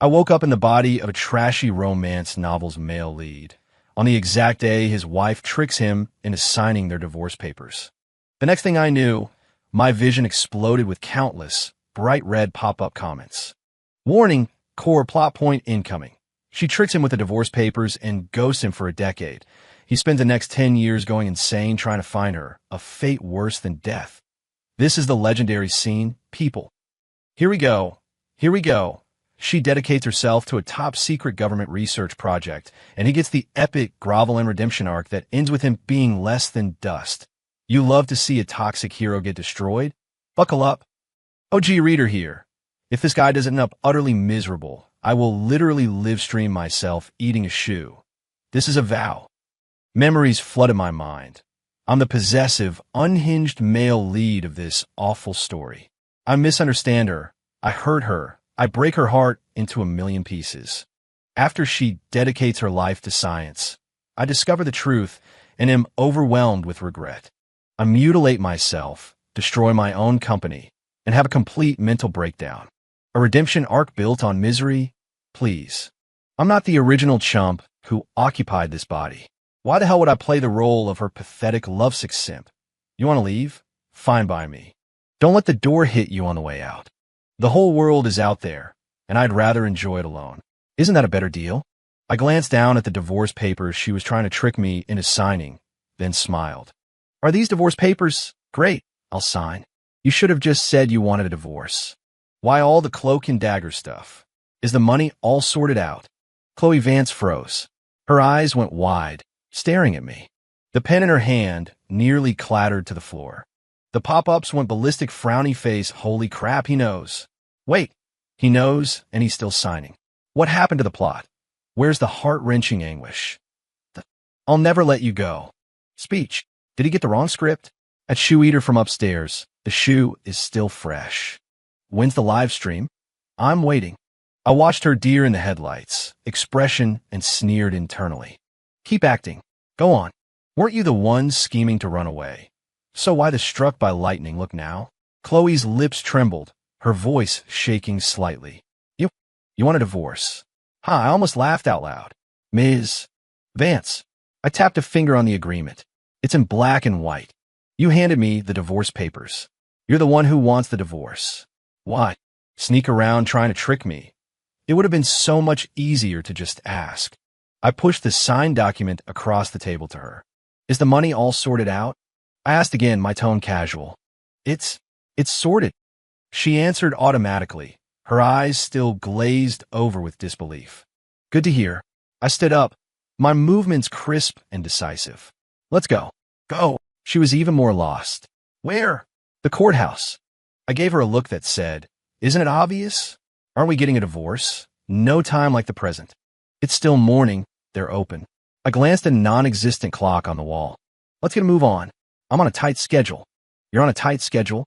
I woke up in the body of a trashy romance novel's male lead, on the exact day his wife tricks him into signing their divorce papers. The next thing I knew, my vision exploded with countless, bright red pop-up comments. Warning, core plot point incoming. She tricks him with the divorce papers and ghosts him for a decade. He spends the next 10 years going insane trying to find her, a fate worse than death. This is the legendary scene, people. Here we go. Here we go. She dedicates herself to a top-secret government research project, and he gets the epic grovel and redemption arc that ends with him being less than dust. You love to see a toxic hero get destroyed? Buckle up. OG reader here. If this guy doesn't end up utterly miserable, I will literally live stream myself eating a shoe. This is a vow. Memories flooded my mind. I'm the possessive, unhinged male lead of this awful story. I misunderstand her. I hurt her. I break her heart into a million pieces. After she dedicates her life to science, I discover the truth and am overwhelmed with regret. I mutilate myself, destroy my own company, and have a complete mental breakdown. A redemption arc built on misery? Please. I'm not the original chump who occupied this body. Why the hell would I play the role of her pathetic lovesick simp? You want to leave? Fine by me. Don't let the door hit you on the way out. The whole world is out there, and I'd rather enjoy it alone. Isn't that a better deal? I glanced down at the divorce papers she was trying to trick me into signing, then smiled. Are these divorce papers? Great, I'll sign. You should have just said you wanted a divorce. Why all the cloak and dagger stuff? Is the money all sorted out? Chloe Vance froze. Her eyes went wide, staring at me. The pen in her hand nearly clattered to the floor. The pop-ups went ballistic, frowny face. Holy crap, he knows. Wait, he knows, and he's still signing. What happened to the plot? Where's the heart-wrenching anguish? I'll never let you go. Speech. Did he get the wrong script? At Shoe Eater from upstairs, the shoe is still fresh. When's the live stream? I'm waiting. I watched her deer in the headlights, expression, and sneered internally. Keep acting. Go on. Weren't you the ones scheming to run away? So why the struck by lightning look now? Chloe's lips trembled, her voice shaking slightly. You want a divorce? I almost laughed out loud. Ms. Vance. I tapped a finger on the agreement. It's in black and white. You handed me the divorce papers. You're the one who wants the divorce. Why? Sneak around trying to trick me. It would have been so much easier to just ask. I pushed the signed document across the table to her. Is the money all sorted out? I asked again, my tone casual. It's sorted. She answered automatically, her eyes still glazed over with disbelief. Good to hear. I stood up, my movements crisp and decisive. Let's go. Go. She was even more lost. Where? The courthouse. I gave her a look that said, isn't it obvious? Aren't we getting a divorce? No time like the present. It's still morning. They're open. I glanced at a non-existent clock on the wall. Let's get a move on. I'm on a tight schedule. You're on a tight schedule?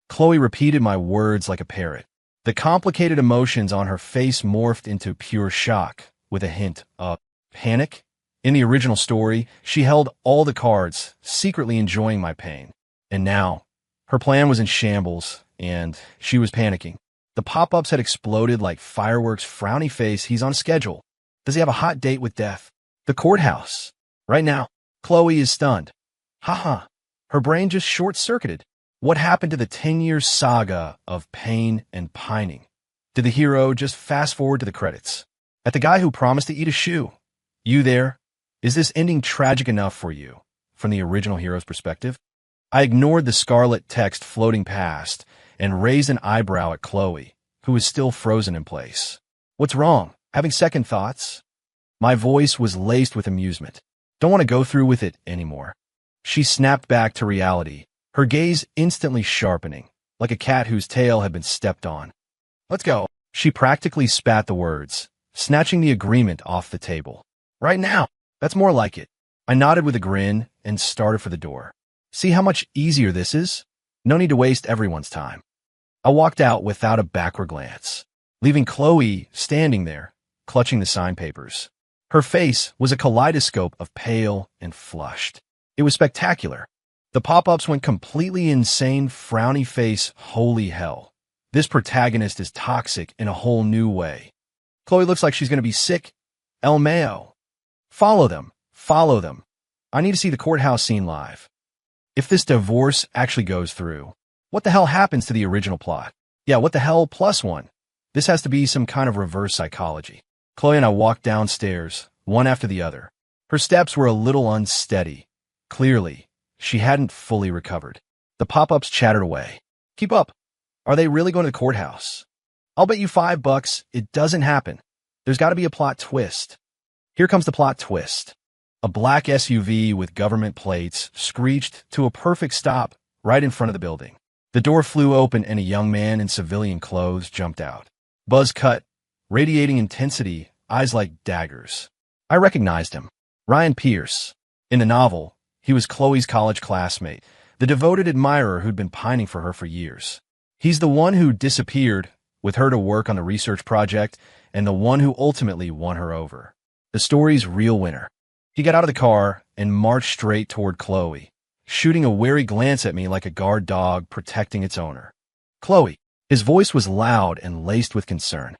Chloe repeated my words like a parrot. The complicated emotions on her face morphed into pure shock, with a hint of panic. In the original story, she held all the cards, secretly enjoying my pain. And now, her plan was in shambles, and she was panicking. The pop-ups had exploded like fireworks. Frowny face, he's on schedule. Does he have a hot date with death? The courthouse. Right now. Chloe is stunned. Haha. Her brain just short-circuited. What happened to the 10-year saga of pain and pining? Did the hero just fast-forward to the credits? At the guy who promised to eat a shoe. You there? Is this ending tragic enough for you, from the original hero's perspective? I ignored the scarlet text floating past and raised an eyebrow at Chloe, who was still frozen in place. What's wrong? Having second thoughts? My voice was laced with amusement. Don't want to go through with it anymore. She snapped back to reality, her gaze instantly sharpening, like a cat whose tail had been stepped on. Let's go. She practically spat the words, snatching the agreement off the table. Right now. That's more like it. I nodded with a grin and started for the door. See how much easier this is? No need to waste everyone's time. I walked out without a backward glance, leaving Chloe standing there, clutching the signed papers. Her face was a kaleidoscope of pale and flushed. It was spectacular. The pop-ups went completely insane. Frowny face, holy hell. This protagonist is toxic in a whole new way. Chloe looks like she's going to be sick. El Mayo. Follow them. Follow them. I need to see the courthouse scene live. If this divorce actually goes through, what the hell happens to the original plot? Yeah, what the hell +1? This has to be some kind of reverse psychology. Chloe and I walked downstairs, one after the other. Her steps were a little unsteady. Clearly, she hadn't fully recovered. The pop-ups chattered away. Keep up. Are they really going to the courthouse? I'll bet you $5 it doesn't happen. There's got to be a plot twist. Here comes the plot twist. A black SUV with government plates screeched to a perfect stop right in front of the building. The door flew open and a young man in civilian clothes jumped out. Buzz cut, radiating intensity, eyes like daggers. I recognized him. Ryan Pierce. In the novel, he was Chloe's college classmate, the devoted admirer who'd been pining for her for years. He's the one who disappeared with her to work on the research project and the one who ultimately won her over. The story's real winner. He got out of the car and marched straight toward Chloe, shooting a wary glance at me like a guard dog protecting its owner. Chloe. His voice was loud and laced with concern.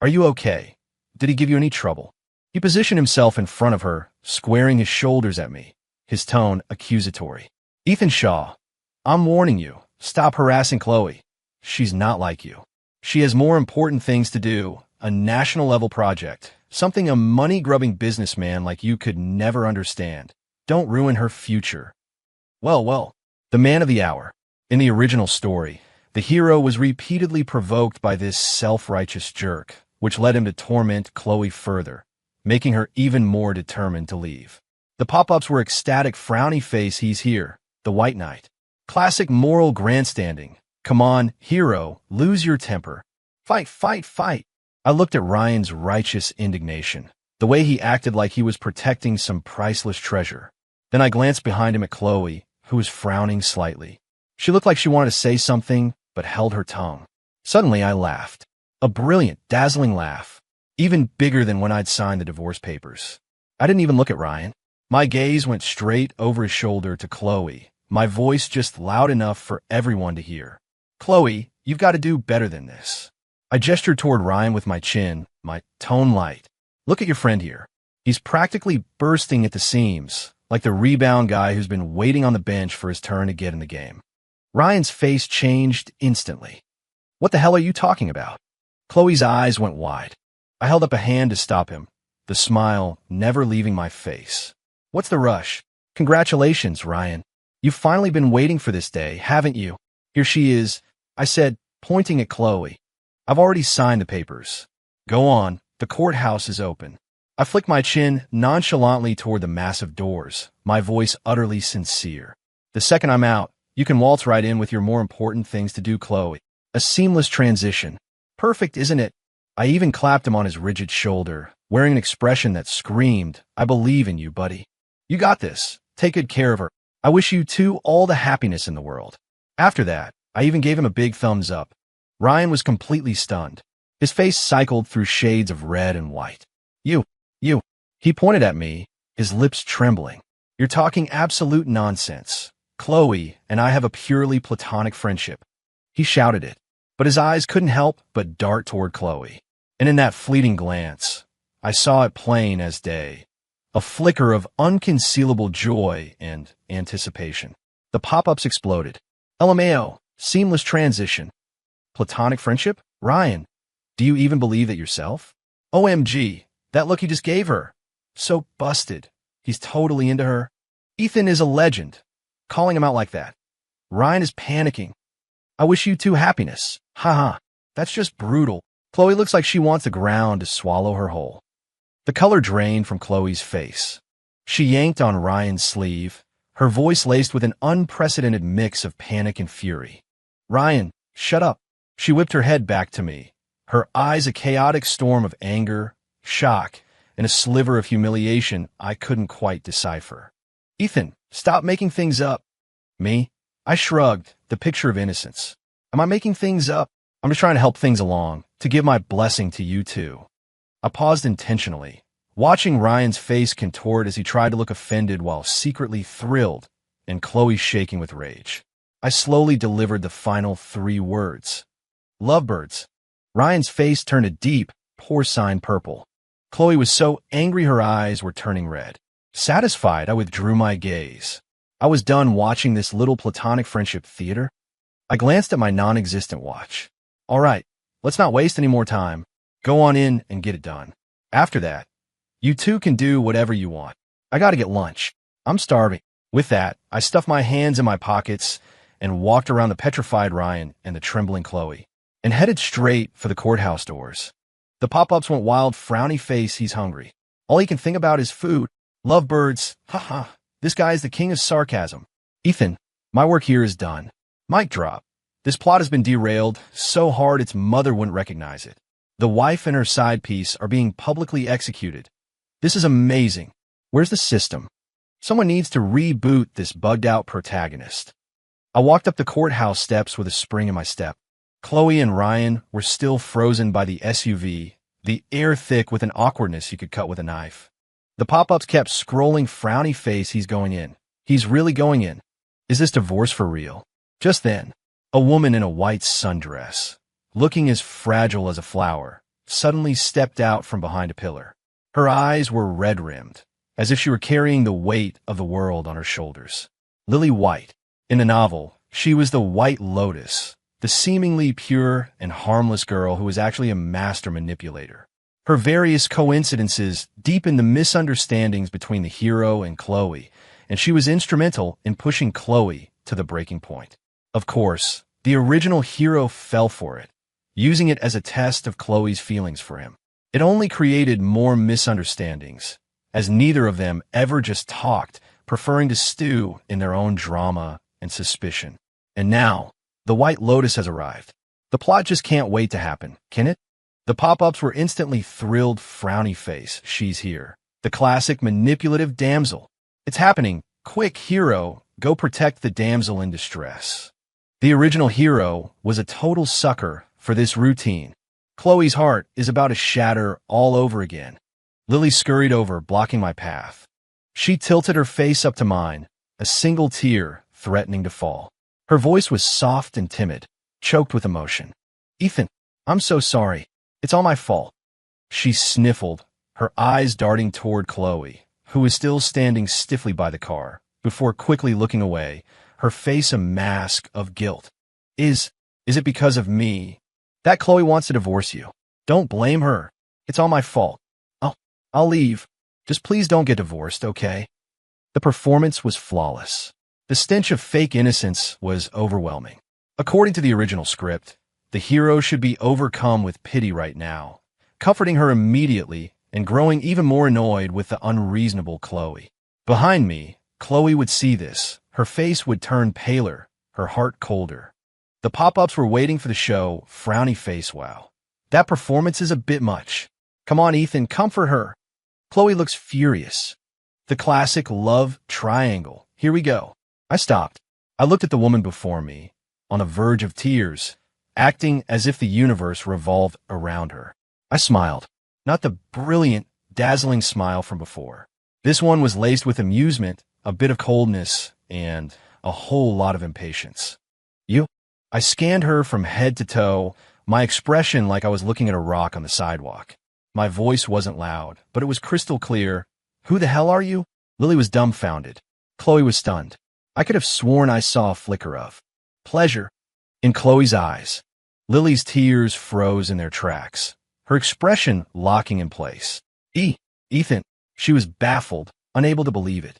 Are you okay? Did he give you any trouble? He positioned himself in front of her, squaring his shoulders at me, his tone accusatory. Ethan Shaw, I'm warning you, stop harassing Chloe. She's not like you. She has more important things to do, a national-level project, something a money-grubbing businessman like you could never understand. Don't ruin her future. Well, the man of the hour. In the original story, the hero was repeatedly provoked by this self-righteous jerk, which led him to torment Chloe further, making her even more determined to leave. The pop-ups were ecstatic frowny face, he's here, the White Knight. Classic moral grandstanding. Come on, hero, lose your temper. Fight, fight, fight. I looked at Ryan's righteous indignation, the way he acted like he was protecting some priceless treasure. Then I glanced behind him at Chloe, who was frowning slightly. She looked like she wanted to say something, but held her tongue. Suddenly I laughed. A brilliant, dazzling laugh, even bigger than when I'd signed the divorce papers. I didn't even look at Ryan. My gaze went straight over his shoulder to Chloe, my voice just loud enough for everyone to hear. Chloe, you've got to do better than this. I gestured toward Ryan with my chin, my tone light. Look at your friend here. He's practically bursting at the seams, like the rebound guy who's been waiting on the bench for his turn to get in the game. Ryan's face changed instantly. What the hell are you talking about? Chloe's eyes went wide. I held up a hand to stop him, the smile never leaving my face. What's the rush? Congratulations, Ryan. You've finally been waiting for this day, haven't you? Here she is, I said, pointing at Chloe. I've already signed the papers. Go on, the courthouse is open. I flicked my chin nonchalantly toward the massive doors, my voice utterly sincere. The second I'm out, you can waltz right in with your more important things to do, Chloe. A seamless transition. Perfect, isn't it? I even clapped him on his rigid shoulder, wearing an expression that screamed, I believe in you, buddy. You got this. Take good care of her. I wish you two all the happiness in the world. After that, I even gave him a big thumbs up. Ryan was completely stunned. His face cycled through shades of red and white. You. He pointed at me, his lips trembling. You're talking absolute nonsense. Chloe and I have a purely platonic friendship. He shouted it, but his eyes couldn't help but dart toward Chloe. And in that fleeting glance, I saw it plain as day. A flicker of unconcealable joy and anticipation. The pop-ups exploded. LMAO, seamless transition. Platonic friendship? Ryan, do you even believe that yourself? OMG, that look he just gave her. So busted. He's totally into her. Ethan is a legend. Calling him out like that. Ryan is panicking. I wish you two happiness. Haha, that's just brutal. Chloe looks like she wants the ground to swallow her whole. The color drained from Chloe's face. She yanked on Ryan's sleeve, her voice laced with an unprecedented mix of panic and fury. Ryan, shut up. She whipped her head back to me, her eyes a chaotic storm of anger, shock, and a sliver of humiliation I couldn't quite decipher. Ethan, stop making things up. Me? I shrugged, the picture of innocence. Am I making things up? I'm just trying to help things along, to give my blessing to you two. I paused intentionally, watching Ryan's face contort as he tried to look offended while secretly thrilled, and Chloe shaking with rage. I slowly delivered the final 3 words. Lovebirds. Ryan's face turned a deep, porcine purple. Chloe was so angry her eyes were turning red. Satisfied, I withdrew my gaze. I was done watching this little platonic friendship theater. I glanced at my non-existent watch. All right, let's not waste any more time. Go on in and get it done. After that, you two can do whatever you want. I gotta get lunch. I'm starving. With that, I stuffed my hands in my pockets and walked around the petrified Ryan and the trembling Chloe, and headed straight for the courthouse doors. The pop-ups went wild, frowny face, he's hungry. All he can think about is food. Lovebirds, haha, this guy is the king of sarcasm. Ethan, my work here is done. Mic drop. This plot has been derailed so hard its mother wouldn't recognize it. The wife and her side piece are being publicly executed. This is amazing. Where's the system? Someone needs to reboot this bugged-out protagonist. I walked up the courthouse steps with a spring in my step. Chloe and Ryan were still frozen by the SUV, the air thick with an awkwardness you could cut with a knife. The pop-ups kept scrolling, frowny face, he's going in. He's really going in. Is this divorce for real? Just then, a woman in a white sundress, looking as fragile as a flower, suddenly stepped out from behind a pillar. Her eyes were red-rimmed, as if she were carrying the weight of the world on her shoulders. Lily White. In the novel, she was the White Lotus, the seemingly pure and harmless girl who was actually a master manipulator. Her various coincidences deepened the misunderstandings between the hero and Chloe, and she was instrumental in pushing Chloe to the breaking point. Of course, the original hero fell for it, using it as a test of Chloe's feelings for him. It only created more misunderstandings, as neither of them ever just talked, preferring to stew in their own drama and suspicion. And now, the White Lotus has arrived. The plot just can't wait to happen, can it? The pop-ups were instantly thrilled, frowny face, she's here. The classic manipulative damsel. It's happening. Quick, hero, go protect the damsel in distress. The original hero was a total sucker for this routine. Chloe's heart is about to shatter all over again. Lily scurried over, blocking my path. She tilted her face up to mine, a single tear threatening to fall. Her voice was soft and timid, choked with emotion. Ethan, I'm so sorry. It's all my fault. She sniffled, her eyes darting toward Chloe, who was still standing stiffly by the car, before quickly looking away, her face a mask of guilt. Is it because of me that Chloe wants to divorce you? Don't blame her. It's all my fault. I'll leave. Just please don't get divorced, okay? The performance was flawless. The stench of fake innocence was overwhelming. According to the original script, the hero should be overcome with pity right now, comforting her immediately and growing even more annoyed with the unreasonable Chloe. Behind me, Chloe would see this. Her face would turn paler, her heart colder. The pop-ups were waiting for the show, frowny face, wow. That performance is a bit much. Come on, Ethan, comfort her. Chloe looks furious. The classic love triangle. Here we go. I stopped. I looked at the woman before me, on the verge of tears, acting as if the universe revolved around her. I smiled. Not the brilliant, dazzling smile from before. This one was laced with amusement, a bit of coldness, and a whole lot of impatience. You? I scanned her from head to toe, my expression like I was looking at a rock on the sidewalk. My voice wasn't loud, but it was crystal clear. Who the hell are you? Lily was dumbfounded. Chloe was stunned. I could have sworn I saw a flicker of pleasure in Chloe's eyes. Lily's tears froze in their tracks, her expression locking in place. Ethan. She was baffled, unable to believe it.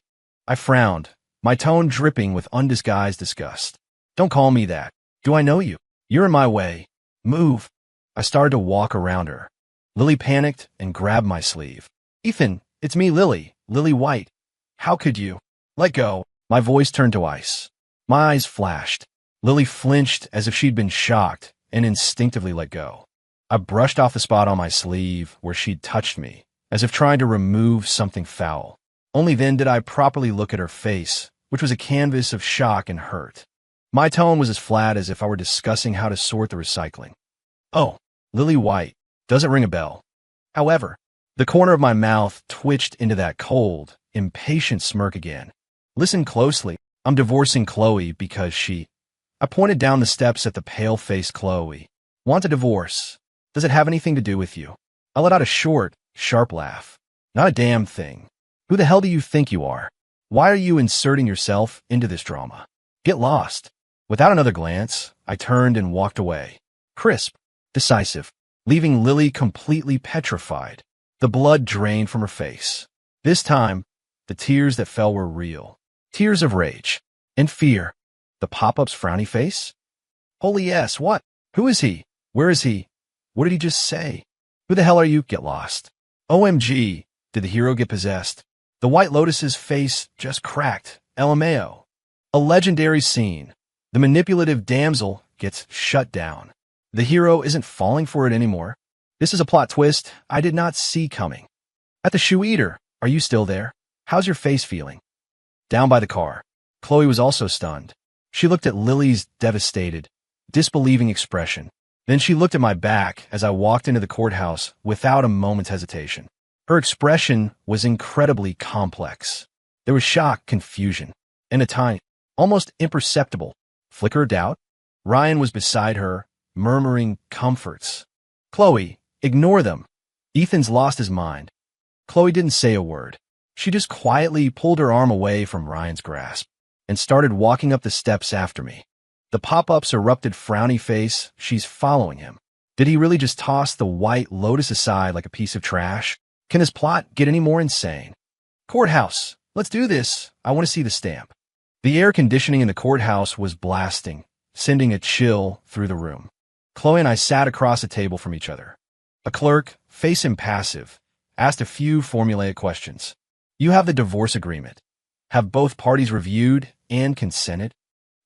I frowned, my tone dripping with undisguised disgust. Don't call me that. Do I know you? You're in my way. Move. I started to walk around her. Lily panicked and grabbed my sleeve. Ethan, it's me, Lily White. How could you? Let go. My voice turned to ice. My eyes flashed. Lily flinched as if she'd been shocked and instinctively let go. I brushed off the spot on my sleeve where she'd touched me, as if trying to remove something foul. Only then did I properly look at her face, which was a canvas of shock and hurt. My tone was as flat as if I were discussing how to sort the recycling. Oh, Lily White. Doesn't ring a bell. However, the corner of my mouth twitched into that cold, impatient smirk again. Listen closely. I'm divorcing Chloe because she... I pointed down the steps at the pale-faced Chloe. Want a divorce? Does it have anything to do with you? I let out a short, sharp laugh. Not a damn thing. Who the hell do you think you are? Why are you inserting yourself into this drama? Get lost. Without another glance, I turned and walked away. Crisp, decisive, leaving Lily completely petrified. The blood drained from her face. This time, the tears that fell were real. Tears of rage and fear. The pop-up's frowny face? Holy yes, what? Who is he? Where is he? What did he just say? Who the hell are you? Get lost. OMG, did the hero get possessed? The White Lotus's face just cracked. LMAO. A legendary scene. The manipulative damsel gets shut down. The hero isn't falling for it anymore. This is a plot twist I did not see coming. At the Shoe Eater, are you still there? How's your face feeling? Down by the car, Chloe was also stunned. She looked at Lily's devastated, disbelieving expression. Then she looked at my back as I walked into the courthouse without a moment's hesitation. Her expression was incredibly complex. There was shock, confusion, and a tiny, almost imperceptible flicker of doubt. Ryan was beside her, murmuring comforts. Chloe, ignore them. Ethan's lost his mind. Chloe didn't say a word. She just quietly pulled her arm away from Ryan's grasp and started walking up the steps after me. The pop-up's erupted frowny face, she's following him. Did he really just toss the White Lotus aside like a piece of trash? Can his plot get any more insane? Courthouse, let's do this. I want to see the stamp. The air conditioning in the courthouse was blasting, sending a chill through the room. Chloe and I sat across a table from each other. A clerk, face impassive, asked a few formulaic questions. You have the divorce agreement. Have both parties reviewed and consented?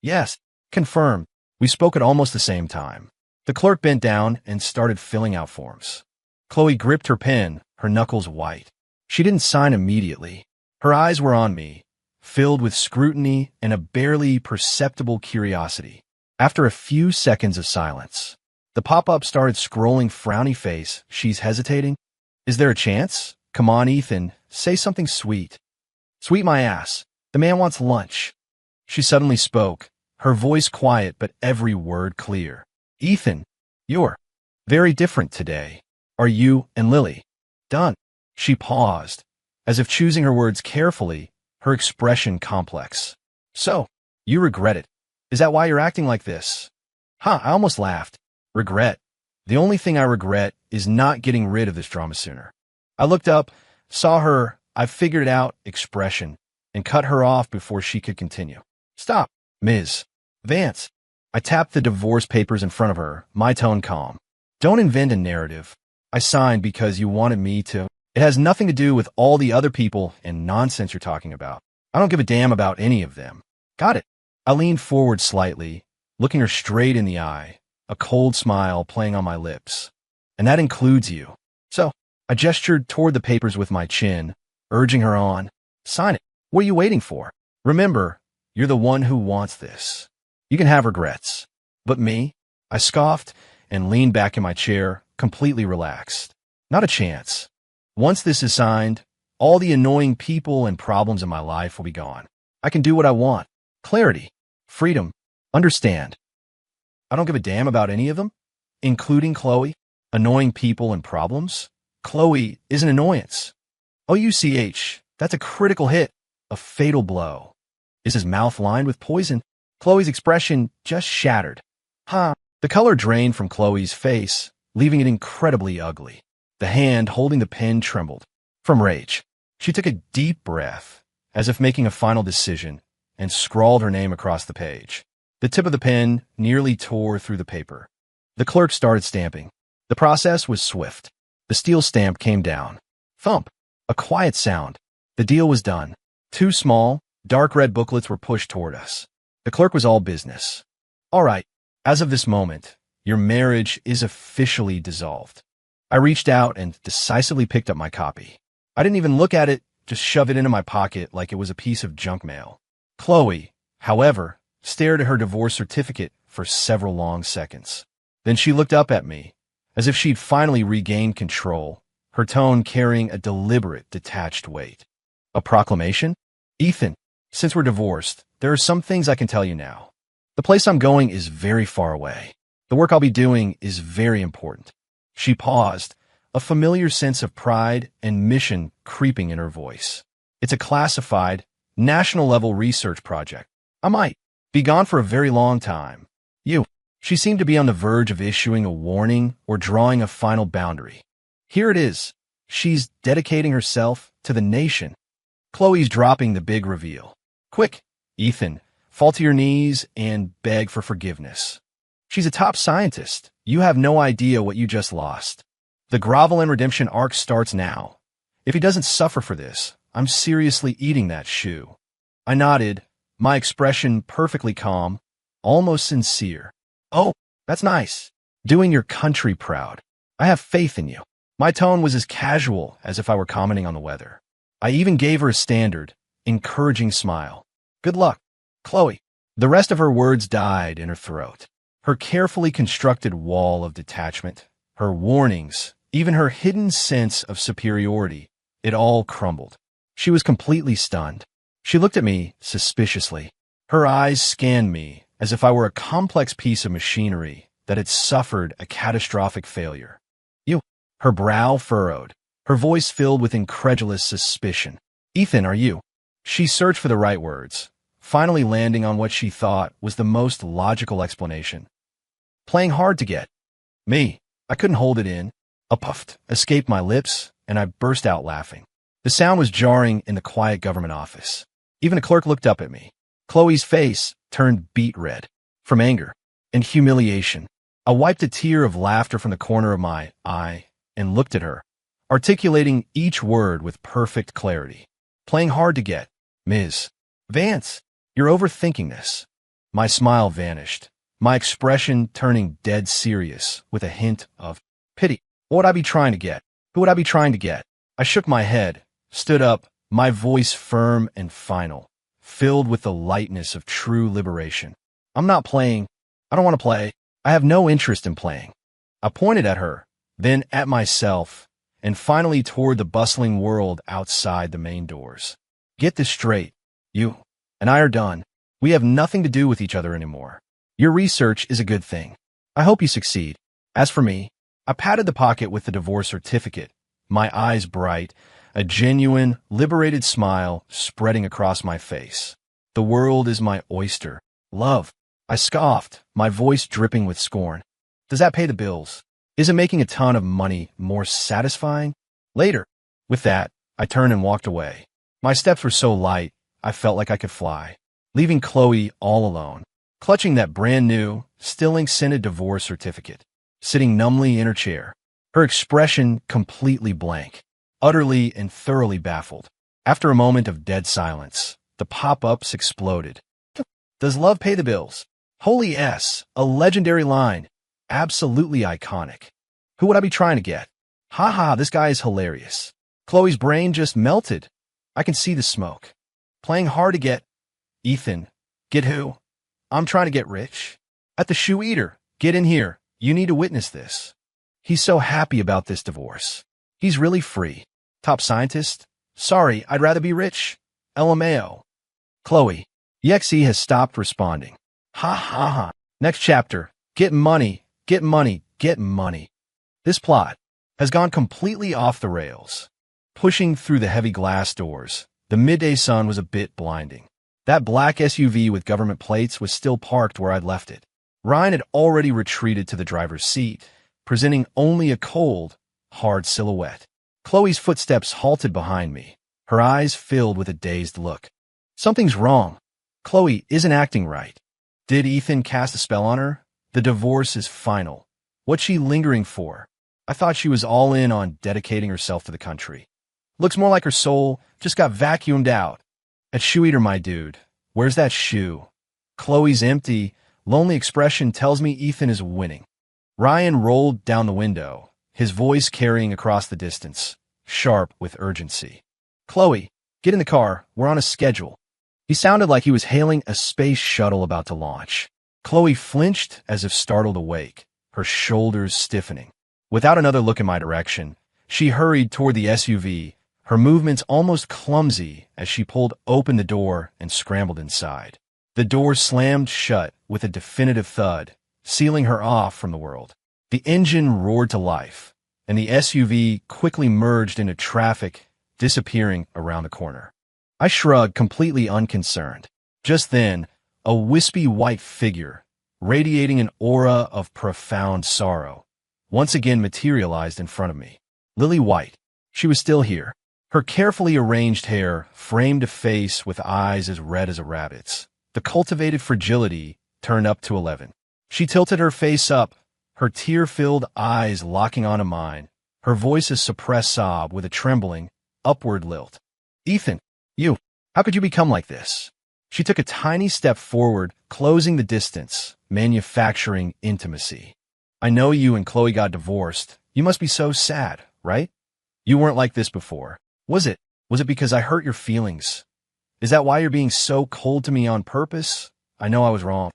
Yes, confirmed. We spoke at almost the same time. The clerk bent down and started filling out forms. Chloe gripped her pen, her knuckles white. She didn't sign immediately. Her eyes were on me, filled with scrutiny and a barely perceptible curiosity. After a few seconds of silence, the pop-up started scrolling frowny face. She's hesitating. Is there a chance? Come on, Ethan. Say something sweet. Sweet my ass. The man wants lunch. She suddenly spoke, her voice quiet but every word clear. Ethan, you're very different today. Are you and Lily done? She paused, as if choosing her words carefully, her expression complex. So, you regret it. Is that why you're acting like this? I almost laughed. Regret. The only thing I regret is not getting rid of this drama sooner. I looked up, saw her, I figured it out, expression, and cut her off before she could continue. Stop, Ms. Vance. I tapped the divorce papers in front of her, my tone calm. Don't invent a narrative. I signed because you wanted me to. It has nothing to do with all the other people and nonsense you're talking about. I don't give a damn about any of them. Got it. I leaned forward slightly, looking her straight in the eye, a cold smile playing on my lips. And that includes you. So, I gestured toward the papers with my chin, urging her on. Sign it. What are you waiting for? Remember, you're the one who wants this. You can have regrets. But me? I scoffed and leaned back in my chair, completely relaxed. Not a chance. Once this is signed, all the annoying people and problems in my life will be gone. I can do what I want. Clarity. Freedom. Understand. I don't give a damn about any of them, including Chloe. Annoying people and problems? Chloe is an annoyance. OUCH. That's a critical hit. A fatal blow. Is his mouth lined with poison? Chloe's expression just shattered. The color drained from Chloe's face, leaving it incredibly ugly. The hand holding the pen trembled. From rage, she took a deep breath, as if making a final decision, and scrawled her name across the page. The tip of the pen nearly tore through the paper. The clerk started stamping. The process was swift. The steel stamp came down. Thump. A quiet sound. The deal was done. Two small, dark red booklets were pushed toward us. The clerk was all business. All right, as of this moment, your marriage is officially dissolved. I reached out and decisively picked up my copy. I didn't even look at it, just shoved it into my pocket like it was a piece of junk mail. Chloe, however, stared at her divorce certificate for several long seconds. Then she looked up at me, as if she'd finally regained control, her tone carrying a deliberate, detached weight. A proclamation? Ethan, since we're divorced, there are some things I can tell you now. The place I'm going is very far away. The work I'll be doing is very important. She paused, a familiar sense of pride and mission creeping in her voice. It's a classified, national-level research project. I might be gone for a very long time. You. She seemed to be on the verge of issuing a warning or drawing a final boundary. Here it is. She's dedicating herself to the nation. Chloe's dropping the big reveal. Quick, Ethan, fall to your knees and beg for forgiveness. She's a top scientist. You have no idea what you just lost. The grovel and redemption arc starts now. If he doesn't suffer for this, I'm seriously eating that shoe. I nodded, my expression perfectly calm, almost sincere. Oh, that's nice. Doing your country proud. I have faith in you. My tone was as casual as if I were commenting on the weather. I even gave her a standard, encouraging smile. Good luck, Chloe. The rest of her words died in her throat. Her carefully constructed wall of detachment, her warnings, even her hidden sense of superiority, it all crumbled. She was completely stunned. She looked at me suspiciously. Her eyes scanned me as if I were a complex piece of machinery that had suffered a catastrophic failure. You. Her brow furrowed, her voice filled with incredulous suspicion. Ethan, are you? She searched for the right words, finally landing on what she thought was the most logical explanation. Playing hard to get. Me. I couldn't hold it in. A puff escaped my lips, and I burst out laughing. The sound was jarring in the quiet government office. Even a clerk looked up at me. Chloe's face turned beet red, from anger and humiliation. I wiped a tear of laughter from the corner of my eye and looked at her, articulating each word with perfect clarity. Playing hard to get. Ms. Vance, you're overthinking this. My smile vanished, my expression turning dead serious with a hint of pity. What would I be trying to get? Who would I be trying to get? I shook my head, stood up, my voice firm and final, filled with the lightness of true liberation. I'm not playing. I don't want to play. I have no interest in playing. I pointed at her, then at myself, and finally toward the bustling world outside the main doors. Get this straight. You and I are done. We have nothing to do with each other anymore. Your research is a good thing. I hope you succeed. As for me, I patted the pocket with the divorce certificate, my eyes bright, a genuine, liberated smile spreading across my face. The world is my oyster. Love. I scoffed, my voice dripping with scorn. Does that pay the bills? Is it making a ton of money more satisfying? Later. With that, I turned and walked away. My steps were so light, I felt like I could fly, leaving Chloe all alone, clutching that brand new, still ink-scented divorce certificate, sitting numbly in her chair, her expression completely blank, utterly and thoroughly baffled. After a moment of dead silence, the pop-ups exploded. Does love pay the bills? Holy S, a legendary line. Absolutely iconic. Who would I be trying to get? Ha ha, this guy is hilarious. Chloe's brain just melted. I can see the smoke. Playing hard to get. Ethan. Get who? I'm trying to get rich. At the shoe eater. Get in here. You need to witness this. He's so happy about this divorce. He's really free. Top scientist? Sorry, I'd rather be rich. LMAO. Chloe. EXE has stopped responding. Ha ha ha. Next chapter. Get money, get money, get money. This plot has gone completely off the rails. Pushing through the heavy glass doors, the midday sun was a bit blinding. That black SUV with government plates was still parked where I'd left it. Ryan had already retreated to the driver's seat, presenting only a cold, hard silhouette. Chloe's footsteps halted behind me, her eyes filled with a dazed look. Something's wrong. Chloe isn't acting right. Did Ethan cast a spell on her? The divorce is final. What's she lingering for? I thought she was all in on dedicating herself to the country. Looks more like her soul just got vacuumed out. At shoe eater, my dude. Where's that shoe? Chloe's empty, lonely expression tells me Ethan is winning. Ryan rolled down the window, his voice carrying across the distance, sharp with urgency. Chloe, get in the car. We're on a schedule. He sounded like he was hailing a space shuttle about to launch. Chloe flinched as if startled awake, her shoulders stiffening. Without another look in my direction, she hurried toward the SUV, her movements almost clumsy as she pulled open the door and scrambled inside. The door slammed shut with a definitive thud, sealing her off from the world. The engine roared to life, and the SUV quickly merged into traffic, disappearing around the corner. I shrugged, completely unconcerned. Just then, a wispy white figure, radiating an aura of profound sorrow, once again materialized in front of me. Lily White. She was still here. Her carefully arranged hair framed a face with eyes as red as a rabbit's. The cultivated fragility turned up to 11. She tilted her face up, her tear-filled eyes locking onto mine, her voice a suppressed sob with a trembling, upward lilt. Ethan, how could you become like this? She took a tiny step forward, closing the distance, manufacturing intimacy. I know you and Chloe got divorced. You must be so sad, right? You weren't like this before. Was it? Was it because I hurt your feelings? Is that why you're being so cold to me on purpose? I know I was wrong.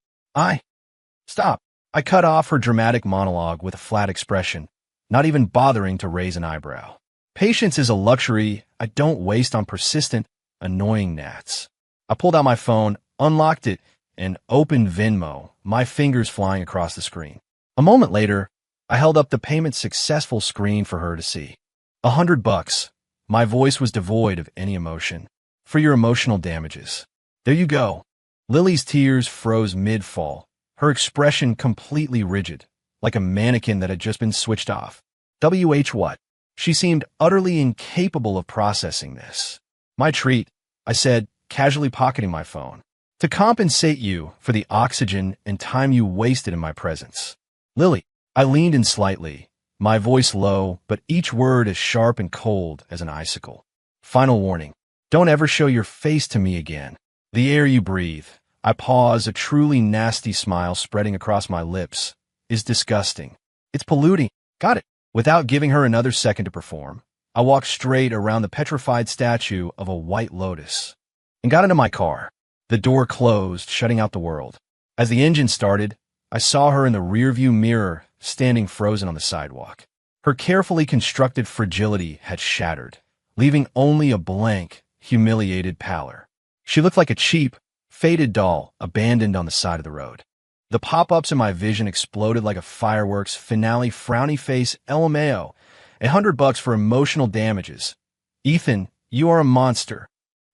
Stop. I cut off her dramatic monologue with a flat expression, not even bothering to raise an eyebrow. Patience is a luxury I don't waste on persistent, annoying gnats. I pulled out my phone, unlocked it, and opened Venmo, my fingers flying across the screen. A moment later, I held up the payment successful screen for her to see. $100. My voice was devoid of any emotion. For your emotional damages. There you go. Lily's tears froze mid-fall, her expression completely rigid, like a mannequin that had just been switched off. What? She seemed utterly incapable of processing this. My treat, I said, casually pocketing my phone. To compensate you for the oxygen and time you wasted in my presence. Lily, I leaned in slightly, my voice low, but each word as sharp and cold as an icicle. Final warning. Don't ever show your face to me again. The air you breathe, I pause, a truly nasty smile spreading across my lips, is disgusting. It's polluting. Got it. Without giving her another second to perform, I walked straight around the petrified statue of a white lotus and got into my car. The door closed, shutting out the world. As the engine started, I saw her in the rearview mirror, standing frozen on the sidewalk. Her carefully constructed fragility had shattered, leaving only a blank, humiliated pallor. She looked like a cheap, faded doll abandoned on the side of the road. The pop-ups in my vision exploded like a fireworks finale. Frowny face, LMAO, $100 for emotional damages. Ethan, you are a monster.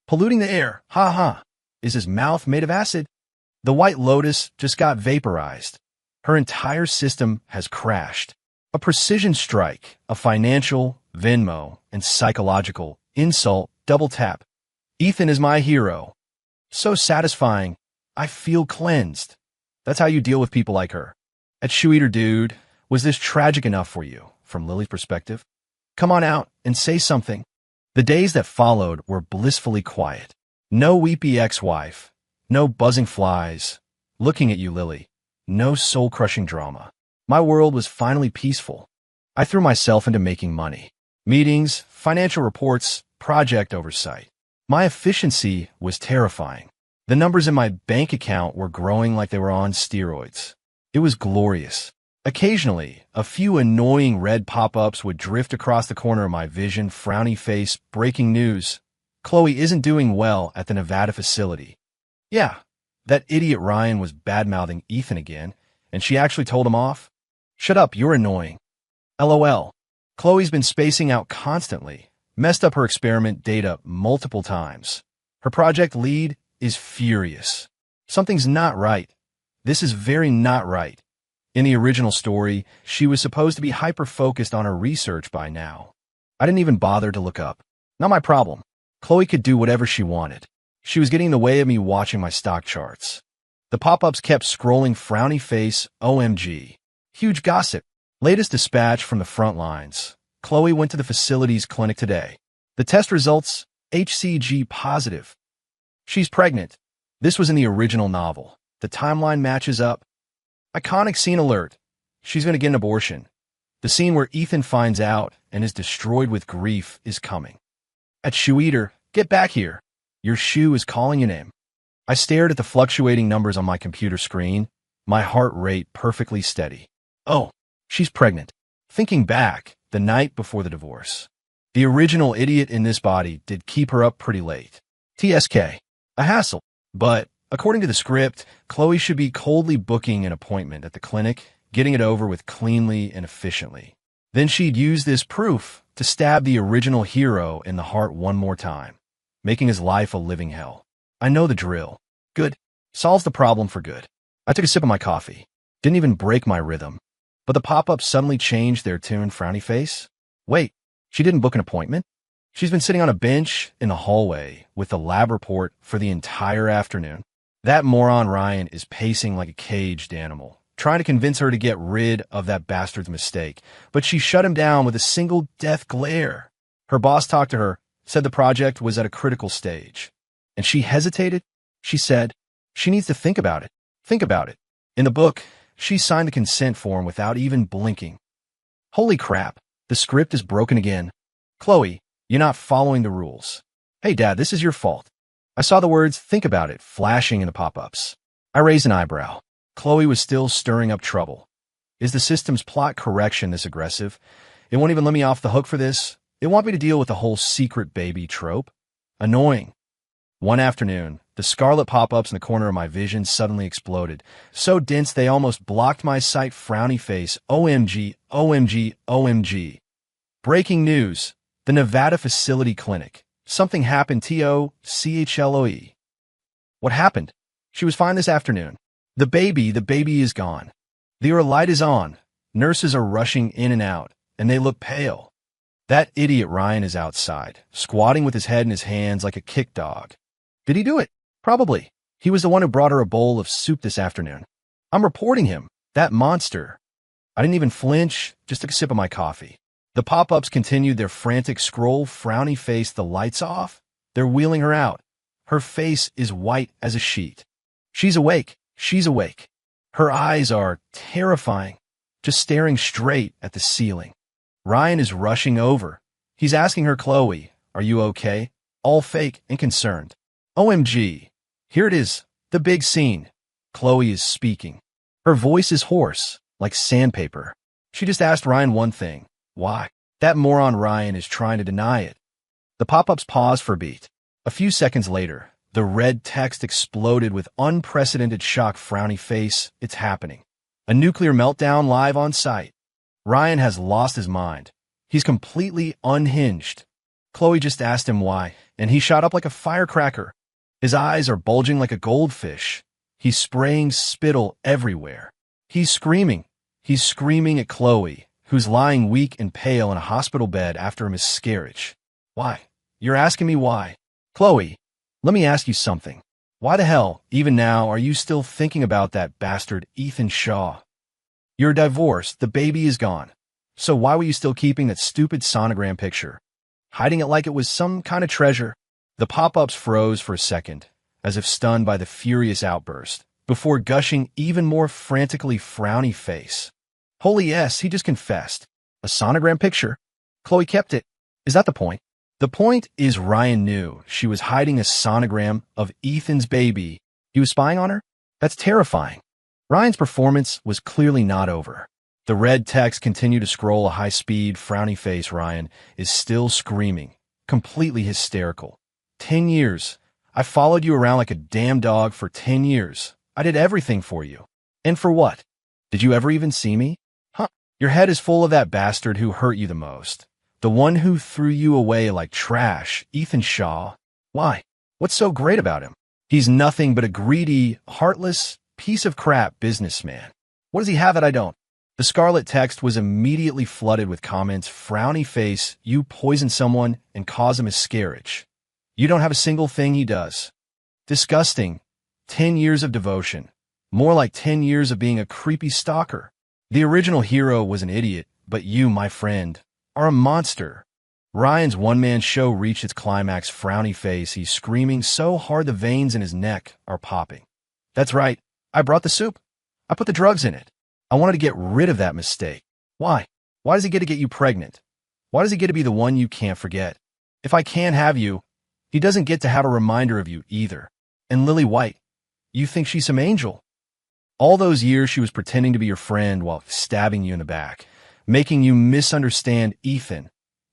Polluting the air, ha ha. Is his mouth made of acid? The White Lotus just got vaporized. Her entire system has crashed. A precision strike, a financial, Venmo, and psychological insult, double tap. Ethan is my hero. So satisfying. I feel cleansed. That's how you deal with people like her. At Shoe Eater Dude, was this tragic enough for you, from Lily's perspective? Come on out and say something. The days that followed were blissfully quiet. No weepy ex-wife. No buzzing flies. Looking at you, Lily. No soul-crushing drama. My world was finally peaceful. I threw myself into making money. Meetings, financial reports, project oversight. My efficiency was terrifying. The numbers in my bank account were growing like they were on steroids. It was glorious. Occasionally, a few annoying red pop-ups would drift across the corner of my vision, frowny face, breaking news. Chloe isn't doing well at the Nevada facility. Yeah, that idiot Ryan was bad-mouthing Ethan again, and she actually told him off. Shut up, you're annoying. LOL. Chloe's been spacing out constantly, messed up her experiment data multiple times. Her project lead is furious. Something's not right. This is very not right. In the original story, she was supposed to be hyper-focused on her research by now. I didn't even bother to look up. Not my problem. Chloe could do whatever she wanted. She was getting in the way of me watching my stock charts. The pop-ups kept scrolling, frowny face, OMG. Huge gossip. Latest dispatch from the front lines. Chloe went to the facility's clinic today. The test results, HCG positive. She's pregnant. This was in the original novel. The timeline matches up. Iconic scene alert. She's going to get an abortion. The scene where Ethan finds out and is destroyed with grief is coming. At Shoe Eater, get back here. Your shoe is calling your name. I stared at the fluctuating numbers on my computer screen, my heart rate perfectly steady. Oh, she's pregnant. Thinking back, the night before the divorce. The original idiot in this body did keep her up pretty late. TSK. A hassle. But, according to the script, Chloe should be coldly booking an appointment at the clinic, getting it over with cleanly and efficiently. Then she'd use this proof to stab the original hero in the heart one more time, making his life a living hell. I know the drill. Good. Solves the problem for good. I took a sip of my coffee. Didn't even break my rhythm. But the pop-ups suddenly changed their tune, frowny face. Wait, she didn't book an appointment? She's been sitting on a bench in the hallway with the lab report for the entire afternoon. That moron Ryan is pacing like a caged animal, trying to convince her to get rid of that bastard's mistake, but she shut him down with a single death glare. Her boss talked to her, said the project was at a critical stage. And she hesitated. She said, she needs to think about it. Think about it. In the book, she signed the consent form without even blinking. Holy crap, the script is broken again. Chloe, you're not following the rules. Hey Dad, this is your fault. I saw the words, think about it, flashing in the pop-ups. I raised an eyebrow. Chloe was still stirring up trouble. Is the system's plot correction this aggressive? It won't even let me off the hook for this. It want me to deal with the whole secret baby trope. Annoying. One afternoon, the scarlet pop-ups in the corner of my vision suddenly exploded, so dense they almost blocked my sight. Frowny face, OMG, OMG, OMG. Breaking news, the Nevada Facility Clinic. Something happened, TOCHLOE. What happened? She was fine this afternoon. The baby is gone. The light is on. Nurses are rushing in and out, and they look pale. That idiot Ryan is outside, squatting with his head in his hands like a kick dog. Did he do it? Probably. He was the one who brought her a bowl of soup this afternoon. I'm reporting him. That monster. I didn't even flinch, just took a sip of my coffee. The pop-ups continued their frantic scroll. Frowny face, the lights off. They're wheeling her out. Her face is white as a sheet. She's awake. She's awake. Her eyes are terrifying, just staring straight at the ceiling. Ryan is rushing over. He's asking her, Chloe, are you okay? All fake and concerned. OMG. Here it is, the big scene. Chloe is speaking. Her voice is hoarse, like sandpaper. She just asked Ryan one thing. Why? That moron Ryan is trying to deny it. The pop-ups paused for a beat. A few seconds later, the red text exploded with unprecedented shock. Frowny face, it's happening. A nuclear meltdown live on site. Ryan has lost his mind. He's completely unhinged. Chloe just asked him why, and he shot up like a firecracker. His eyes are bulging like a goldfish. He's spraying spittle everywhere. He's screaming. He's screaming at Chloe, who's lying weak and pale in a hospital bed after a miscarriage. Why? You're asking me why? Chloe, let me ask you something. Why the hell, even now, are you still thinking about that bastard Ethan Shaw? You're divorced, the baby is gone. So why were you still keeping that stupid sonogram picture? Hiding it like it was some kind of treasure? The pop-ups froze for a second, as if stunned by the furious outburst, before gushing even more frantically. Frowny face. Holy yes, he just confessed. A sonogram picture? Chloe kept it. Is that the point? The point is Ryan knew she was hiding a sonogram of Ethan's baby. He was spying on her? That's terrifying. Ryan's performance was clearly not over. The red text continued to scroll at high speed. Frowny face Ryan is still screaming, completely hysterical. 10 years. I followed you around like a damn dog for 10 years. I did everything for you. And for what? Did you ever even see me? Huh? Your head is full of that bastard who hurt you the most. The one who threw you away like trash, Ethan Shaw. Why? What's so great about him? He's nothing but a greedy, heartless, piece of crap businessman. What does he have that I don't? The scarlet text was immediately flooded with comments. Frowny face, you poison someone and cause a miscarriage. You don't have a single thing he does. Disgusting. 10 years of devotion. More like 10 years of being a creepy stalker. The original hero was an idiot, but you, my friend, are a monster. Ryan's one-man show reached its climax. Frowny face, he's screaming so hard the veins in his neck are popping. That's right. I brought the soup. I put the drugs in it. I wanted to get rid of that mistake. Why? Why does he get to get you pregnant? Why does he get to be the one you can't forget? If I can't have you, he doesn't get to have a reminder of you either. And Lily White, you think she's some angel? All those years she was pretending to be your friend while stabbing you in the back, making you misunderstand Ethan,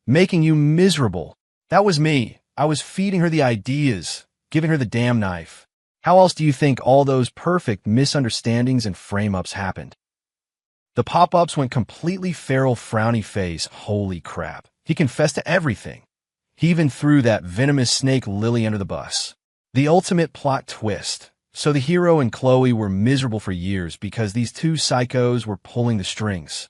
making you miserable. That was me. I was feeding her the ideas, giving her the damn knife. How else do you think all those perfect misunderstandings and frame-ups happened? The pop-ups went completely feral, frowny face. Holy crap. He confessed to everything. He even threw that venomous snake Lily under the bus. The ultimate plot twist. So the hero and Chloe were miserable for years because these two psychos were pulling the strings.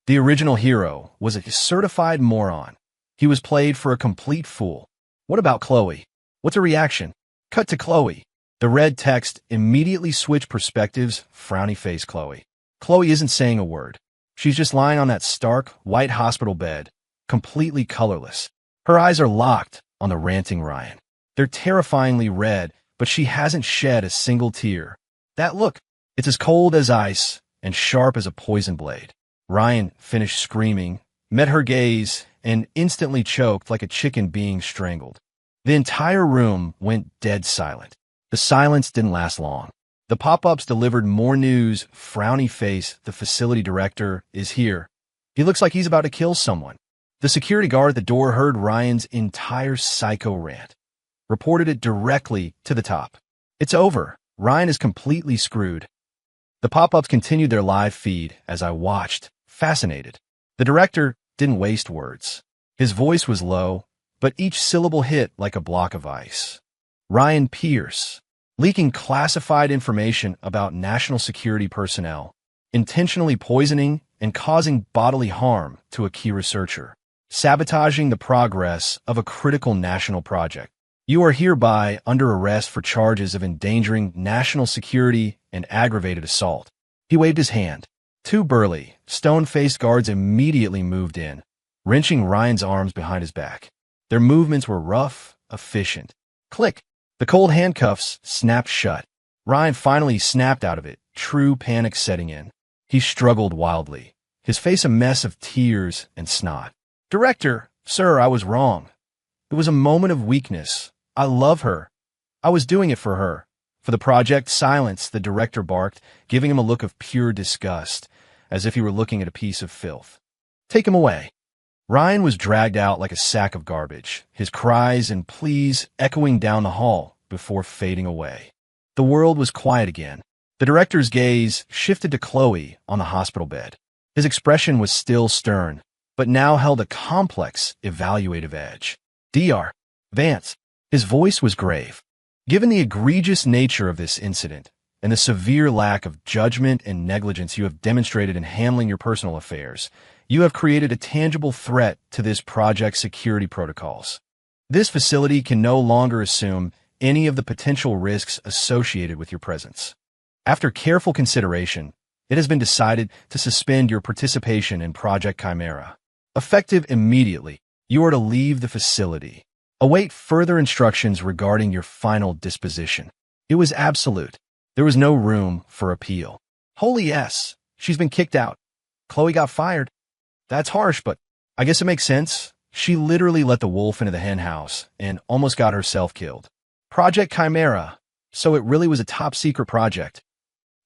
The original hero was a certified moron. He was played for a complete fool. What about Chloe? What's her reaction? Cut to Chloe. The red text immediately switched perspectives. Frowny face Chloe. Chloe isn't saying a word. She's just lying on that stark, white hospital bed, completely colorless. Her eyes are locked on the ranting Ryan. They're terrifyingly red, but she hasn't shed a single tear. That look, it's as cold as ice and sharp as a poison blade. Ryan finished screaming, met her gaze, and instantly choked like a chicken being strangled. The entire room went dead silent. The silence didn't last long. The pop-ups delivered more news. Frowny face, the facility director, is here. He looks like he's about to kill someone. The security guard at the door heard Ryan's entire psycho rant, reported it directly to the top. It's over. Ryan is completely screwed. The pop-ups continued their live feed as I watched, fascinated. The director didn't waste words. His voice was low, but each syllable hit like a block of ice. Ryan Pierce, leaking classified information about national security personnel, intentionally poisoning and causing bodily harm to a key researcher, sabotaging the progress of a critical national project. You are hereby under arrest for charges of endangering national security and aggravated assault. He waved his hand. Two burly, stone-faced guards immediately moved in, wrenching Ryan's arms behind his back. Their movements were rough, efficient. Click! The cold handcuffs snapped shut. Ryan finally snapped out of it, true panic setting in. He struggled wildly, his face a mess of tears and snot. Director, sir, I was wrong. It was a moment of weakness. I love her. I was doing it for her. For the project. Silence, the director barked, giving him a look of pure disgust, as if he were looking at a piece of filth. Take him away. Ryan was dragged out like a sack of garbage, his cries and pleas echoing down the hall before fading away. The world was quiet again. The director's gaze shifted to Chloe on the hospital bed. His expression was still stern, but now held a complex, evaluative edge. Dr. Vance. His voice was grave. Given the egregious nature of this incident and the severe lack of judgment and negligence you have demonstrated in handling your personal affairs, you have created a tangible threat to this project's security protocols. This facility can no longer assume any of the potential risks associated with your presence. After careful consideration, it has been decided to suspend your participation in Project Chimera. Effective immediately, you are to leave the facility. Await further instructions regarding your final disposition. It was absolute. There was no room for appeal. Holy yes, she's been kicked out. Chloe got fired. That's harsh, but I guess it makes sense. She literally let the wolf into the hen house and almost got herself killed. Project Chimera. So it really was a top-secret project.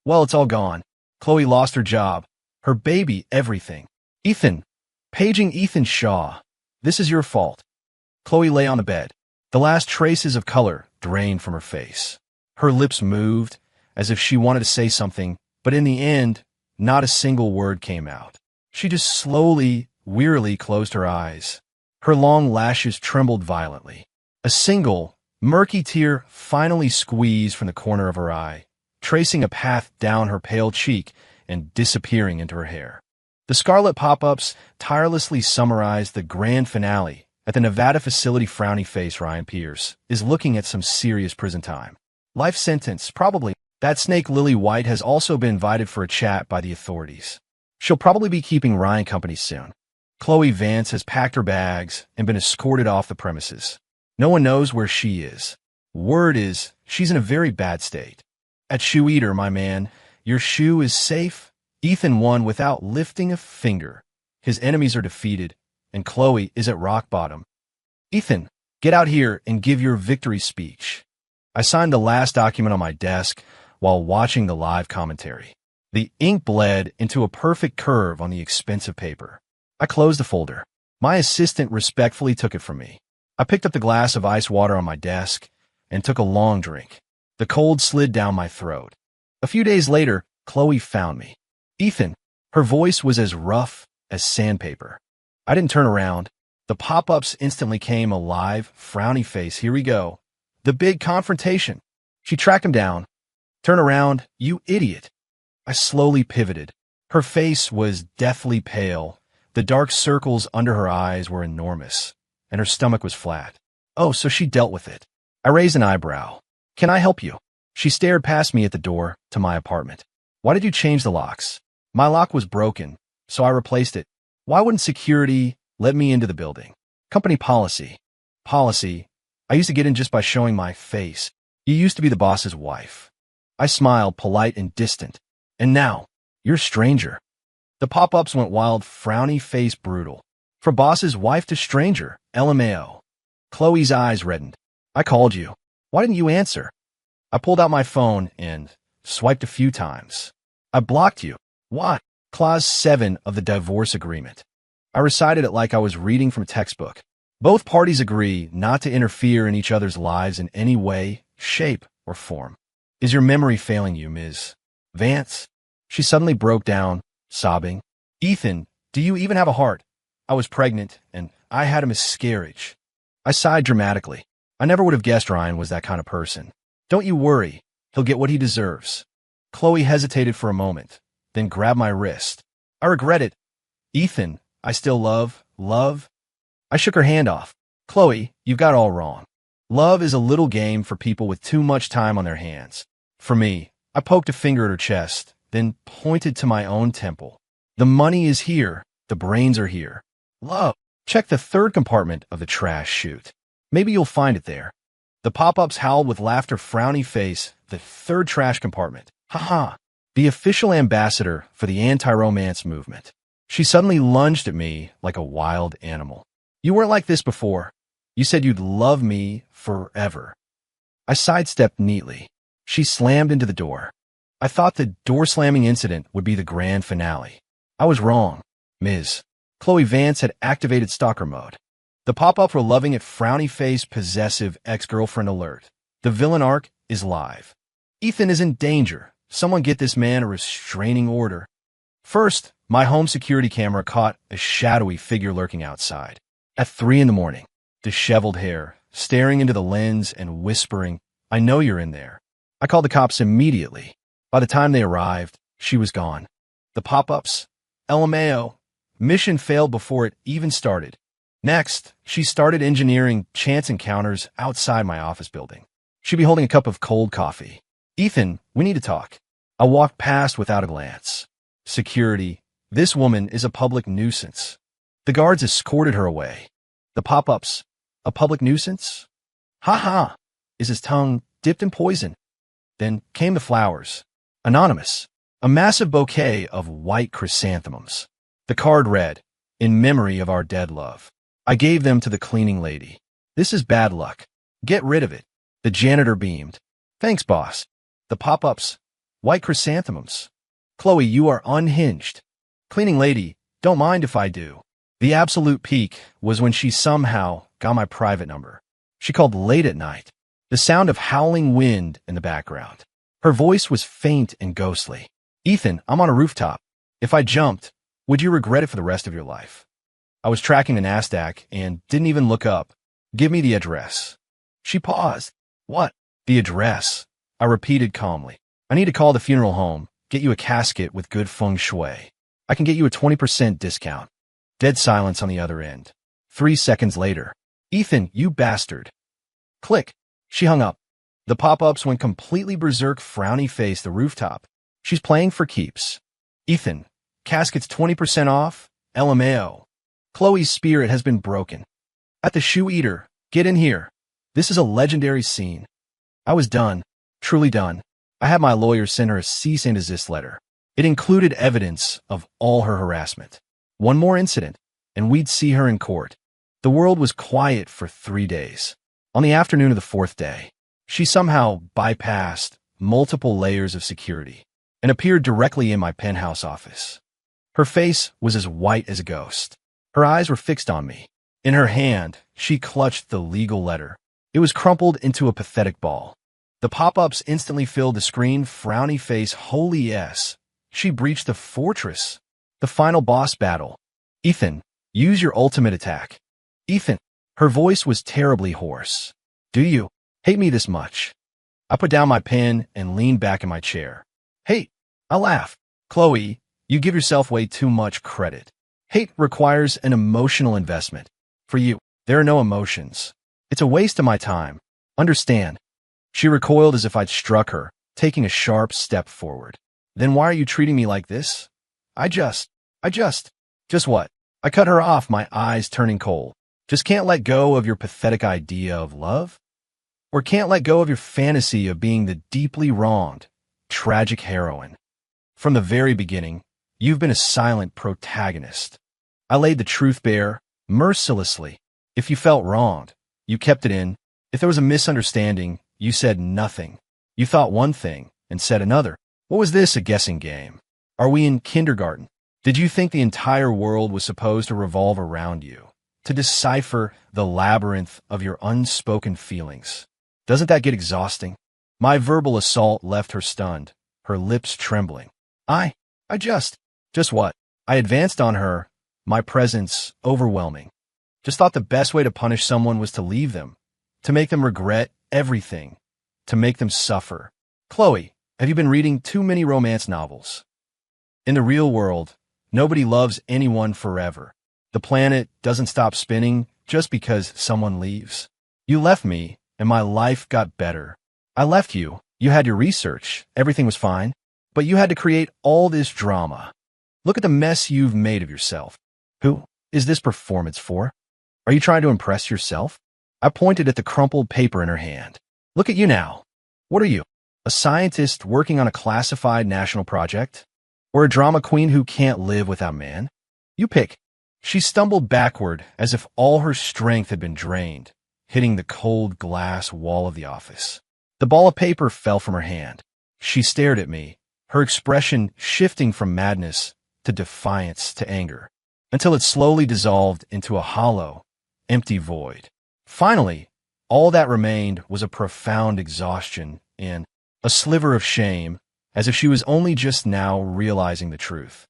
Well, it's all gone. Chloe lost her job, her baby, everything. Ethan. Paging Ethan Shaw. This is your fault. Chloe lay on the bed. The last traces of color drained from her face. Her lips moved, as if she wanted to say something, but in the end, not a single word came out. She just slowly, wearily closed her eyes. Her long lashes trembled violently. A single, murky tear finally squeezed from the corner of her eye, tracing a path down her pale cheek and disappearing into her hair. The scarlet pop-ups tirelessly summarized the grand finale. At the Nevada facility, frowny face Ryan Pierce is looking at some serious prison time. Life sentence, probably. That snake Lily White has also been invited for a chat by the authorities. She'll probably be keeping Ryan company soon. Chloe Vance has packed her bags and been escorted off the premises. No one knows where she is. Word is, she's in a very bad state. At Shoe Eater, my man, your shoe is safe. Ethan won without lifting a finger. His enemies are defeated, and Chloe is at rock bottom. Ethan, get out here and give your victory speech. I signed the last document on my desk while watching the live commentary. The ink bled into a perfect curve on the expensive paper. I closed the folder. My assistant respectfully took it from me. I picked up the glass of ice water on my desk and took a long drink. The cold slid down my throat. A few days later, Chloe found me. Ethan, Her voice was as rough as sandpaper. I didn't turn around. The pop-ups instantly came alive, frowny face, here we go. The big confrontation. She tracked him down. Turn around, you idiot. I slowly pivoted. Her face was deathly pale. The dark circles under her eyes were enormous, and her stomach was flat. Oh, so she dealt with it. I raised an eyebrow. Can I help you? She stared past me at the door to my apartment. Why did you change the locks? My lock was broken, so I replaced it. Why wouldn't security let me into the building? Company policy. Policy. I used to get in just by showing my face. You used to be the boss's wife. I smiled, polite and distant. And now, you're a stranger. The pop-ups went wild, frowny face brutal. From boss's wife to stranger, LMAO. Chloe's eyes reddened. I called you. Why didn't you answer? I pulled out my phone and swiped a few times. I blocked you. Why? Clause 7 of the divorce agreement. I recited it like I was reading from a textbook. Both parties agree not to interfere in each other's lives in any way, shape, or form. Is your memory failing you, Ms. Vance? She suddenly broke down, sobbing. Ethan, do you even have a heart? I was pregnant, and I had a miscarriage. I sighed dramatically. I never would have guessed Ryan was that kind of person. Don't you worry. He'll get what he deserves. Chloe hesitated for a moment, then grabbed my wrist. I regret it. Ethan, I still love. I shook her hand off. Chloe, you've got it all wrong. Love is a little game for people with too much time on their hands. For me, I poked a finger at her chest, then pointed to my own temple. The money is here. The brains are here. Love. Check the third compartment of the trash chute. Maybe you'll find it there. The pop-ups howled with laughter, frowny face. The third trash compartment. Ha. The official ambassador for the anti-romance movement. She suddenly lunged at me like a wild animal. You weren't like this before. You said you'd love me forever. I sidestepped neatly. She slammed into the door. I thought the door-slamming incident would be the grand finale. I was wrong. Ms. Chloe Vance had activated stalker mode. The pop-ups were loving it, frowny face, possessive ex-girlfriend alert. The villain arc is live. Ethan is in danger. Someone get this man a restraining order. First, my home security camera caught a shadowy figure lurking outside. At 3 a.m, disheveled hair, staring into the lens and whispering, I know you're in there. I called the cops immediately. By the time they arrived, she was gone. The pop-ups? LMAO. Mission failed before it even started. Next, she started engineering chance encounters outside my office building. She'd be holding a cup of cold coffee. Ethan, we need to talk. I walked past without a glance. Security. This woman is a public nuisance. The guards escorted her away. The pop-ups. A public nuisance? Ha. Is his tongue dipped in poison? Then came the flowers. Anonymous. A massive bouquet of white chrysanthemums. The card read, in memory of our dead love. I gave them to the cleaning lady. This is bad luck. Get rid of it. The janitor beamed. Thanks, boss. The pop-ups. White chrysanthemums. Chloe, you are unhinged. Cleaning lady, don't mind if I do. The absolute peak was when she somehow got my private number. She called late at night. The sound of howling wind in the background. Her voice was faint and ghostly. Ethan, I'm on a rooftop. If I jumped, would you regret it for the rest of your life? I was tracking the NASDAQ and didn't even look up. Give me the address. She paused. What? The address. I repeated calmly. I need to call the funeral home, get you a casket with good feng shui. I can get you a 20% discount. Dead silence on the other end. 3 seconds later. Ethan, you bastard. Click. She hung up. The pop-ups went completely berserk, frowny face, the rooftop. She's playing for keeps. Ethan, casket's 20% off. LMAO. Chloe's spirit has been broken. At the Shoe Eater, get in here. This is a legendary scene. I was done. Truly done. I had my lawyer send her a cease and desist letter. It included evidence of all her harassment. One more incident, and we'd see her in court. The world was quiet for 3 days. On the afternoon of the 4th day, she somehow bypassed multiple layers of security and appeared directly in my penthouse office. Her face was as white as a ghost. Her eyes were fixed on me. In her hand, she clutched the legal letter. It was crumpled into a pathetic ball. The pop-ups instantly filled the screen, frowny face, holy yes. She breached the fortress. The final boss battle. Ethan, use your ultimate attack. Ethan. Her voice was terribly hoarse. Do you hate me this much? I put down my pen and leaned back in my chair. Hate? I laughed. Chloe, you give yourself way too much credit. Hate requires an emotional investment. For you, there are no emotions. It's a waste of my time. Understand? She recoiled as if I'd struck her, taking a sharp step forward. Then why are you treating me like this? Just what? I cut her off, my eyes turning cold. Just can't let go of your pathetic idea of love? Or can't let go of your fantasy of being the deeply wronged, tragic heroine? From the very beginning, you've been a silent protagonist. I laid the truth bare, mercilessly. If you felt wronged, you kept it in. If there was a misunderstanding, you said nothing. You thought one thing and said another. What was this, a guessing game? Are we in kindergarten? Did you think the entire world was supposed to revolve around you, to decipher the labyrinth of your unspoken feelings? Doesn't that get exhausting? My verbal assault left her stunned, her lips trembling. Just what? I advanced on her, my presence overwhelming. Just thought the best way to punish someone was to leave them, to make them regret everything, to make them suffer. Chloe, have you been reading too many romance novels? In the real world, nobody loves anyone forever. The planet doesn't stop spinning just because someone leaves. You left me, and my life got better. I left you. You had your research. Everything was fine. But you had to create all this drama. Look at the mess you've made of yourself. Who is this performance for? Are you trying to impress yourself? I pointed at the crumpled paper in her hand. Look at you now. What are you? A scientist working on a classified national project? Or a drama queen who can't live without man? You pick. She stumbled backward as if all her strength had been drained, hitting the cold glass wall of the office. The ball of paper fell from her hand. She stared at me, her expression shifting from madness to defiance to anger, until it slowly dissolved into a hollow, empty void. Finally, all that remained was a profound exhaustion and a sliver of shame, as if she was only just now realizing the truth.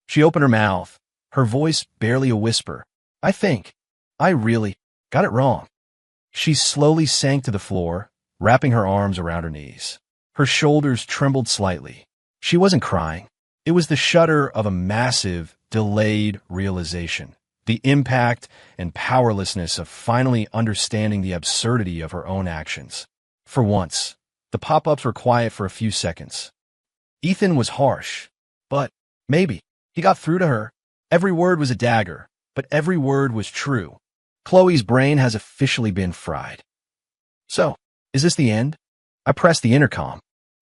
She opened her mouth, her voice barely a whisper. I really got it wrong. She slowly sank to the floor, wrapping her arms around her knees. Her shoulders trembled slightly. She wasn't crying. It was the shudder of a massive, delayed realization, the impact and powerlessness of finally understanding the absurdity of her own actions. For once, the pop-ups were quiet for a few seconds. Ethan was harsh, but maybe he got through to her. Every word was a dagger, but every word was true. Chloe's brain has officially been fried. So, is this the end? I pressed the intercom.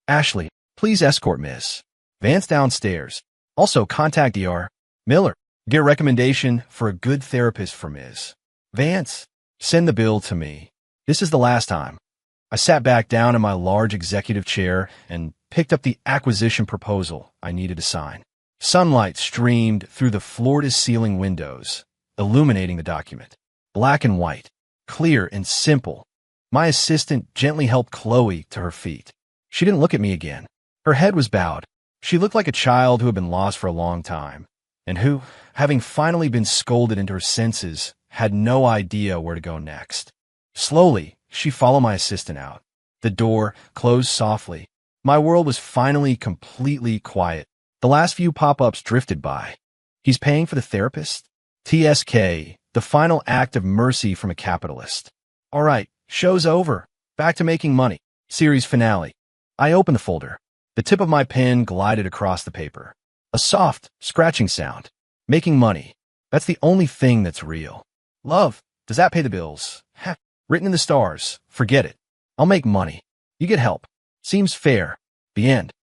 Ashley, please escort Miss Vance downstairs. Also, contact Dr. Miller. Get a recommendation for a good therapist for Ms. Vance. Send the bill to me. This is the last time. I sat back down in my large executive chair and picked up the acquisition proposal I needed to sign. Sunlight streamed through the floor-to-ceiling windows, illuminating the document. Black and white, clear and simple. My assistant gently helped Chloe to her feet. She didn't look at me again. Her head was bowed. She looked like a child who had been lost for a long time, and who, having finally been scolded into her senses, had no idea where to go next. Slowly, she followed my assistant out. The door closed softly. My world was finally completely quiet. The last few pop-ups drifted by. He's paying for the therapist? TSK, the final act of mercy from a capitalist. All right, show's over. Back to making money. Series finale. I opened the folder. The tip of my pen glided across the paper. A soft, scratching sound. Making money. That's the only thing that's real. Love. Does that pay the bills? Heh. Written in the stars. Forget it. I'll make money. You get help. Seems fair. The end.